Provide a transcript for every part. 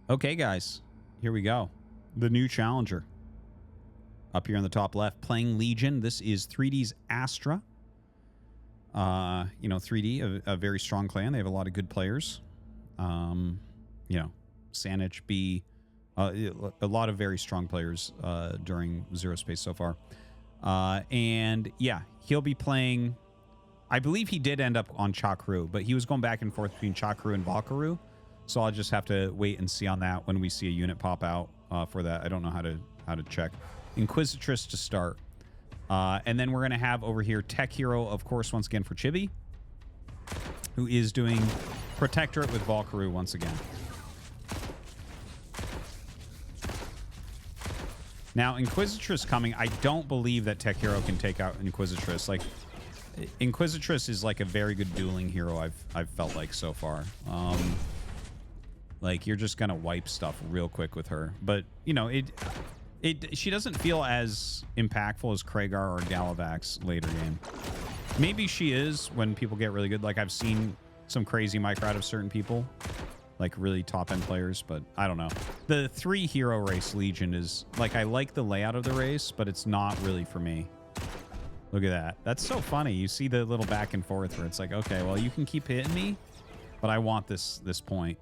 Okay, guys, here we go. The new challenger. Up here in the top left, playing Legion. This is 3D's Astra. You know, 3D, a very strong clan. They have a lot of good players. You know, Sanich, B, a lot of very strong players during ZeroSpace so far. And yeah, he'll be playing. I believe he did end up on Chakru, but he was going back and forth between Chakru and Valkyru. So I'll just have to wait and see on that when we see a unit pop out for that. I don't know how to check. Inquisitress to start. And then we're going to have over here Tech Hero, of course, once again for Chibi, who is doing Protectorate with Valkyru once again. Now, Inquisitress coming. I don't believe that Tech Hero can take out Inquisitress. Like, Inquisitress is like a very good dueling hero I've felt like so far. Like, you're just gonna wipe stuff real quick with her. But, you know, she doesn't feel as impactful as Kragar or Galavax later game. Maybe she is when people get really good. Like, I've seen some crazy micro out of certain people, like really top-end players, but I don't know. The 3-hero race Legion is, like, I like the layout of the race, but it's not really for me. Look at that. That's so funny. You see the little back and forth where it's like, okay, well, you can keep hitting me, but I want this point.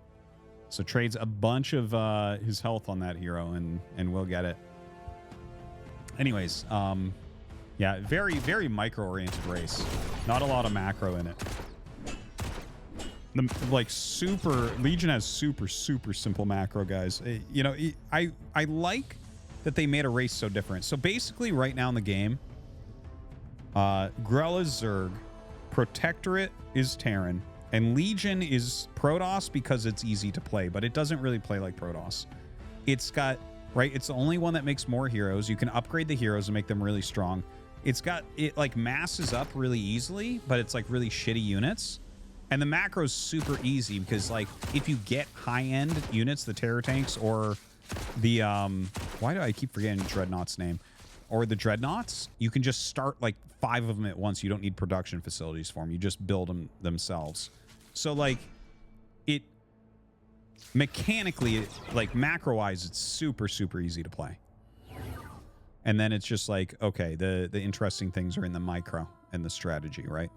So trades a bunch of his health on that hero, and we'll get it. Anyways, yeah, very, very micro-oriented race. Not a lot of macro in it. Legion has super simple macro, guys. You know, I like that they made a race so different. So basically, right now in the game, Grell is Zerg, Protectorate is Terran, and Legion is Protoss because it's easy to play, but it doesn't really play like Protoss. It's got, right, it's the only one that makes more heroes. You can upgrade the heroes and make them really strong. It like masses up really easily, but it's like really shitty units. And the macro's super easy because, like, if you get high-end units, the Terror Tanks or the, why do I keep forgetting Dreadnought's name? Or the Dreadnoughts, you can just start, like, 5 of them at once. You don't need production facilities for them. You just build them themselves. So, like, it, mechanically, like, macro-wise, it's super easy to play. And then it's just like, okay, the interesting things are in the micro and the strategy, right?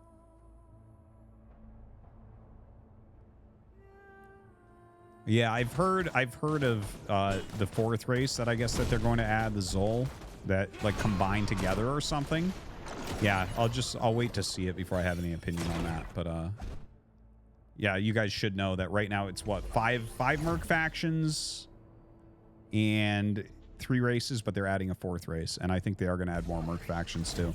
Yeah, I've heard of the 4th race that I guess that they're going to add, the Zol, that like combine together or something. Yeah, I'll wait to see it before I have any opinion on that. But yeah, you guys should know that right now it's what, five Merc factions and 3 races, but they're adding a 4th race, and I think they are going to add more Merc factions too.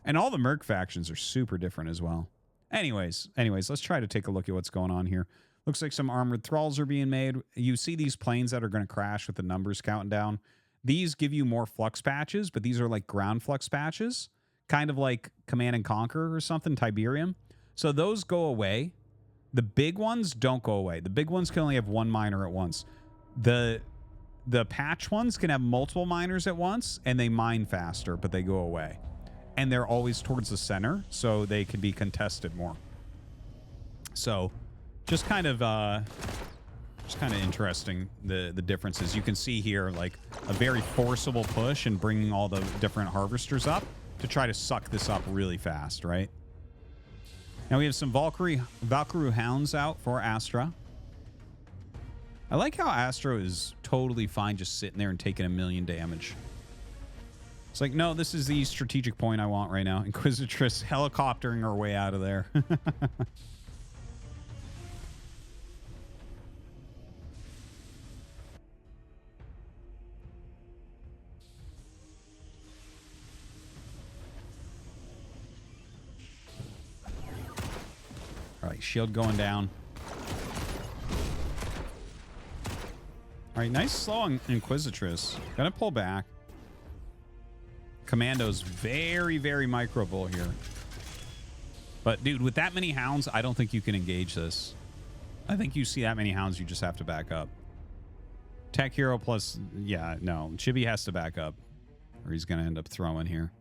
And all the Merc factions are super different as well. Anyways, let's try to take a look at what's going on here. Looks like some armored thralls are being made. You see these planes that are going to crash with the numbers counting down. These give you more flux patches, but these are like ground flux patches, kind of like Command and Conquer or something, Tiberium. So those go away. The big ones don't go away. The big ones can only have 1 miner at once. The patch ones can have multiple miners at once, and they mine faster, but they go away. And they're always towards the center, so they can be contested more. So just kind of interesting, the differences. You can see here, like, a very forcible push and bringing all the different harvesters up to try to suck this up really fast, right? Now we have some Valkyrie Hounds out for Astra. I like how Astra is totally fine just sitting there and taking 1,000,000 damage. It's like, no, this is the strategic point I want right now. Inquisitress helicoptering her way out of there. All right, shield going down. All right, nice slow on Inquisitress. Gonna pull back. Commando's very micro bull here. But, dude, with that many hounds, I don't think you can engage this. I think you see that many hounds, you just have to back up. Tech Hero plus... Yeah, no. Chibi has to back up, or he's gonna end up throwing here.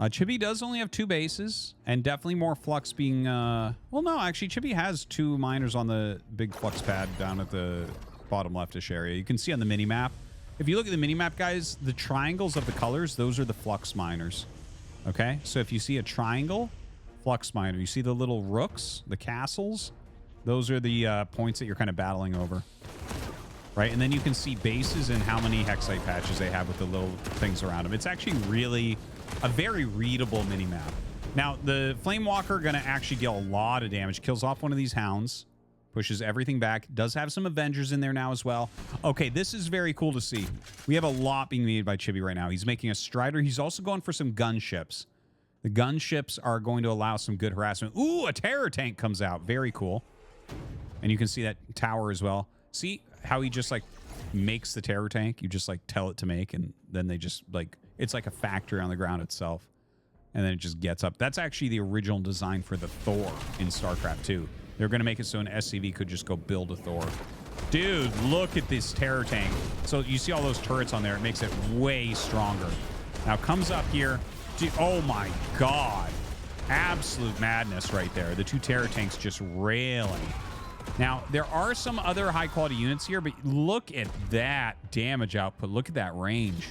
Chibi does only have 2 bases, and definitely more flux being... well, no, actually, Chibi has 2 miners on the big flux pad down at the bottom leftish area. You can see on the mini-map. If you look at the mini-map, guys, the triangles of the colors, those are the flux miners. Okay? So if you see a triangle, flux miner. You see the little rooks, the castles? Those are the points that you're kind of battling over. Right? And then you can see bases and how many hexite patches they have with the little things around them. It's actually really a very readable mini-map. Now, the Flame Walker going to actually deal a lot of damage. Kills off one of these hounds. Pushes everything back. Does have some Avengers in there now as well. Okay, this is very cool to see. We have a lot being made by Chibi right now. He's making a Strider. He's also going for some gunships. The gunships are going to allow some good harassment. Ooh, a terror tank comes out. Very cool. And you can see that tower as well. See how he just like makes the terror tank? You just like tell it to make, and then they just like, it's like a factory on the ground itself. And then it just gets up. That's actually the original design for the Thor in StarCraft 2. They're going to make it so an SCV could just go build a Thor. Dude, look at this terror tank. So you see all those turrets on there. It makes it way stronger. Now comes up here. Dude, oh my God. Absolute madness right there. The 2 terror tanks just railing. Now, there are some other high-quality units here, but look at that damage output. Look at that range.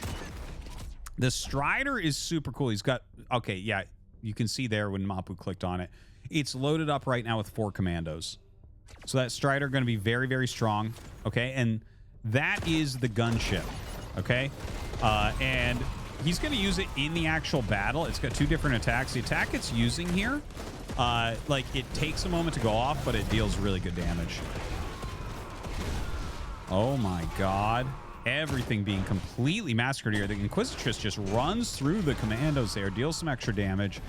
The Strider is super cool. He's got... Okay, yeah, you can see there when Mapu clicked on it. It's loaded up right now with 4 commandos. So that Strider going to be very, very strong. Okay, and that is the gunship. Okay? And he's going to use it in the actual battle. It's got 2 different attacks. The attack it's using here... like, it takes a moment to go off, but it deals really good damage. Oh my God. Everything being completely massacred here. The Inquisitress just runs through the commandos there, deals some extra damage,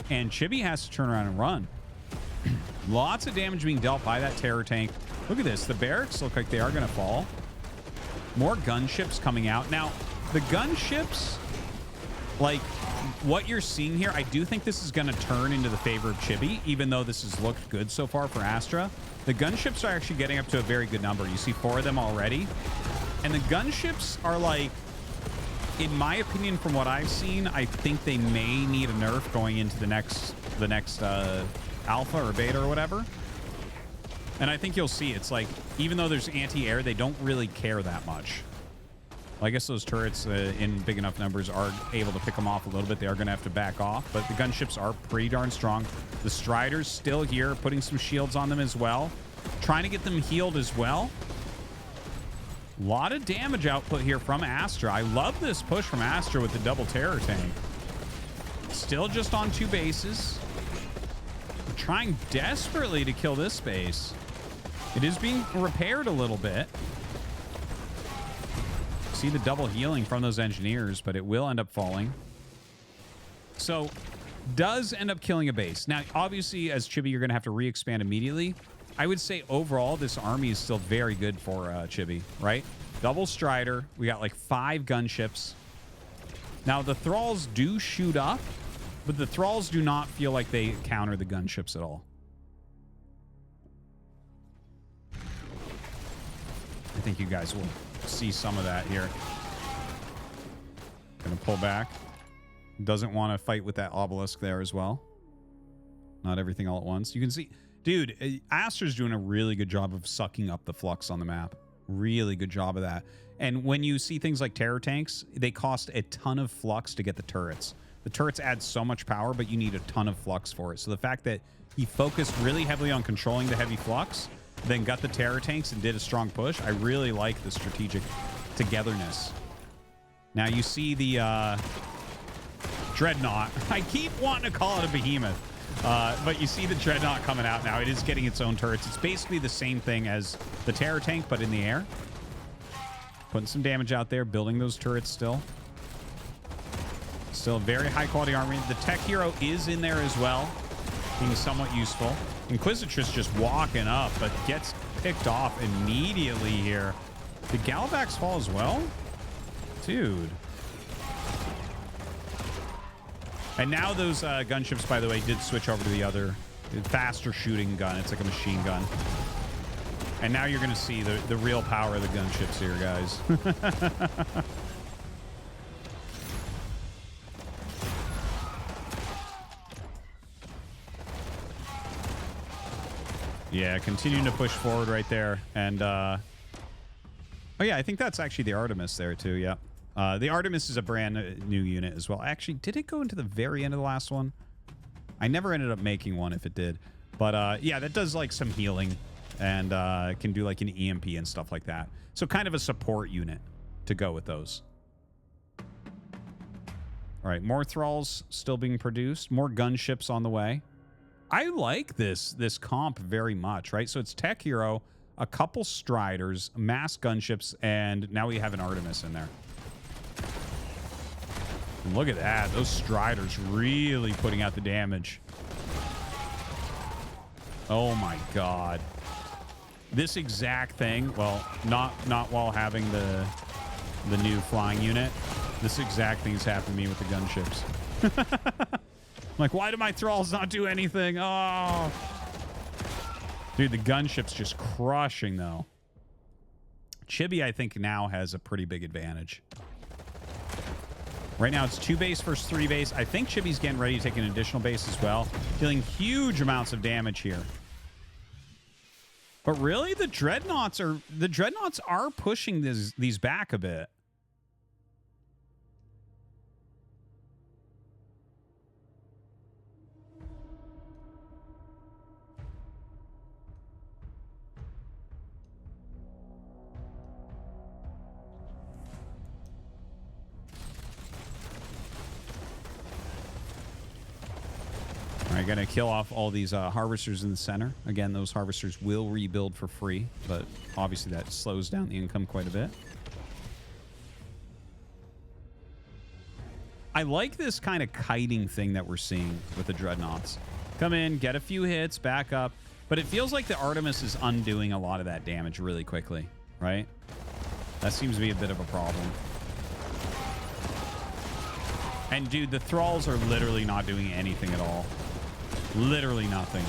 and Chibi has to turn around and run. Lots of damage being dealt by that terror tank. Look at this. The barracks look like they are going to fall. More gunships coming out. Now, the gunships, like... what you're seeing here, I do think this is going to turn into the favor of Chibi, even though this has looked good so far for Astra. The gunships are actually getting up to a very good number. You see 4 of them already. And the gunships are like, in my opinion, from what I've seen, I think they may need a nerf going into the next alpha or beta or whatever. And I think you'll see it's like, even though there's anti-air, they don't really care that much. Well, I guess those turrets in big enough numbers are able to pick them off a little bit. They are going to have to back off, but the gunships are pretty darn strong. The Strider's still here, putting some shields on them as well. Trying to get them healed as well. A lot of damage output here from Astra. I love this push from Astra with the double terror tank. Still just on 2 bases. We're trying desperately to kill this base. It is being repaired a little bit. See the double healing from those engineers, but it will end up falling. So, does end up killing a base. Now, obviously, as Chibi, you're going to have to re-expand immediately. I would say overall, this army is still very good for Chibi, right? Double Strider. We got like 5 gunships. Now, the Thralls do shoot up, but the Thralls do not feel like they counter the gunships at all. I think you guys will see some of that here. Gonna pull back. Doesn't want to fight with that obelisk there as well. Not everything all at once. You can see, dude, Astra's doing a really good job of sucking up the flux on the map. Really good job of that. And when you see things like terror tanks, they cost a ton of flux to get the turrets. The turrets add so much power, but you need a ton of flux for it. So the fact that he focused really heavily on controlling the heavy flux, then got the terror tanks and did a strong push, I really like the strategic togetherness. Now you see the Dreadnought. I keep wanting to call it a behemoth. But you see the Dreadnought coming out now. It is getting its own turrets. It's basically the same thing as the terror tank, but in the air. Putting some damage out there, building those turrets still. Still very high quality army. The tech hero is in there as well, being somewhat useful. Inquisitress just walking up, but gets picked off immediately here. Did Galabax fall as well? Dude. And now those gunships, by the way, did switch over to the other faster shooting gun. It's like a machine gun. And now you're going to see the real power of the gunships here, guys. Yeah, continuing to push forward right there. And, oh, yeah, I think that's actually the Artemis there, too. Yeah. The Artemis is a brand new unit as well. Actually, did it go into the very end of the last one? I never ended up making one if it did. But, yeah, that does, like, some healing. And can do, like, an EMP and stuff like that. So kind of a support unit to go with those. All right, more thralls still being produced. More gunships on the way. I like this comp very much, right? So it's Tech Hero, a couple Striders, mass gunships, and now we have an Artemis in there. And look at that. Those Striders really putting out the damage. Oh my god. This exact thing, well, not while having the new flying unit. This exact thing has happened to me with the gunships. I'm like, why do my thralls not do anything? Oh. Dude, the gunship's just crushing, though. Chibi, I think, now has a pretty big advantage. Right now, it's 2 base versus 3 base. I think Chibi's getting ready to take an additional base as well. Dealing huge amounts of damage here. But really, the dreadnoughts are pushing these back a bit. All right, gonna kill off all these harvesters in the center. Again, those harvesters will rebuild for free, but obviously that slows down the income quite a bit. I like this kind of kiting thing that we're seeing with the dreadnoughts. Come in, get a few hits, back up, but it feels like the Artemis is undoing a lot of that damage really quickly, right? That seems to be a bit of a problem. And dude, the thralls are literally not doing anything at all. Literally nothing.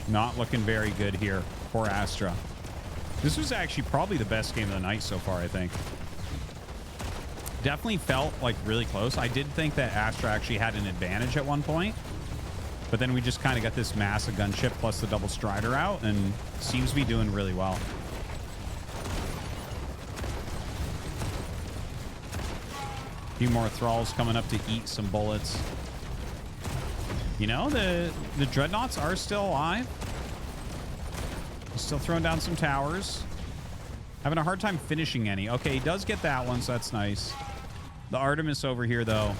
Not looking very good here for Astra. This was actually probably the best game of the night so far, I think. Definitely felt like really close. I did think that Astra actually had an advantage at one point. But then we just kind of got this massive gunship plus the double Strider out and seems to be doing really well. A few more thralls coming up to eat some bullets. You know, the dreadnoughts are still alive. Still throwing down some towers. Having a hard time finishing any. Okay, he does get that one, so that's nice. The Artemis over here, though,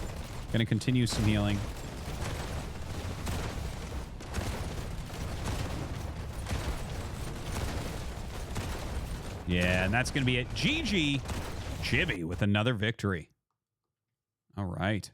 going to continue some healing. Yeah, and that's going to be it. GG. Chibi with another victory. All right.